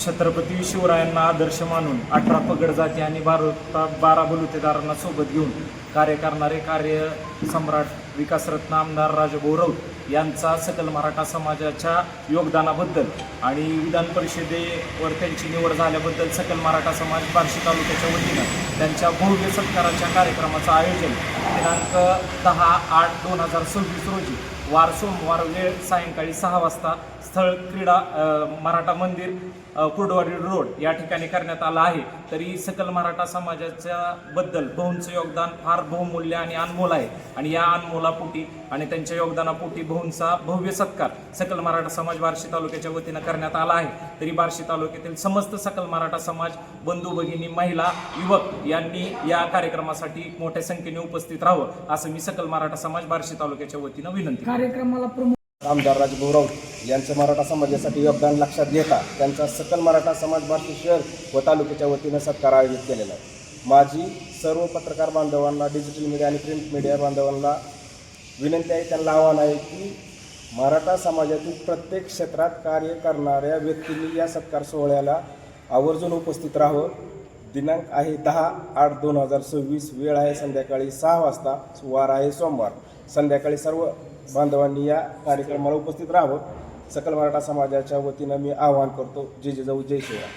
छत्रपती शिवरायांना आदर्श मानून 18 पगड जाती आणि 12 बलुतेदारांना सोबत घेऊन कार्य करणारे कार्य सम्राट विकासरत्न आमदार राजाभाऊ राऊत यांचा सकल मराठा समाजाच्या योगदानाबद्दल आणि विधान परिषदेवर त्यांची निवड झाल्याबद्दल सकल मराठा समाज बार्शी तालुक्याच्या वतीनं त्यांच्या भव्य सत्काराच्या कार्यक्रमाचं आयोजन दिनांक 10/8/2026 रोजी वार सोमवार वेळ सायंकाळी 6 वाजता स्थळ क्रीडा मराठा मंदिर कुर्डवाडी रोड या ठिकाणी करण्यात आलं आहे। तरी सकल मराठा समाजाच्या बद्दल भाऊंचं योगदान फार बहुमूल्य आणि अनमोल आहे आणि या अनमोलापोटी आणि त्यांच्या योगदानापोटी भाऊंचा भव्य सत्कार सकल मराठा समाज बार्शी तालुक्याच्या वतीनं करण्यात आला आहे। तरी बार्शी तालुक्यातील समस्त सकल मराठा समाज बंधू भगिनी महिला युवक यांनी या कार्यक्रमासाठी मोठ्या संख्येने उपस्थित राहावं असं मी सकल मराठा समाज बार्शी तालुक्याच्या वतीनं विनंती कार्यक्रमाला आमदार राजाभाऊ राऊत यांचं मराठा समाजासाठी योगदान लक्षात घेता त्यांचा सकल मराठा समाज बार्शी शहर व तालुक्याच्या वतीनं सत्कार आयोजित केलेला आहे। माझी सर्व पत्रकार बांधवांना, डिजिटल मीडिया आणि प्रिंट मीडिया बांधवांना विनंती आहे, त्यांना आव्हान आहे की मराठा समाजातील प्रत्येक क्षेत्रात कार्य करणाऱ्या व्यक्तींनी या सत्कार सोहळ्याला आवर्जून उपस्थित राहावं। दिनांक आहे 10/8/2026, वेळ आहे संध्याकाळी 6 वाजता, वार आहे सोमवार। संध्याकाळी सर्व बांधवांनी या कार्यक्रमाला उपस्थित राहावं। सकल मराठा समाजाच्या वतीनं मी आवाहन करतो। जय जिजाऊ, जय शिवराय।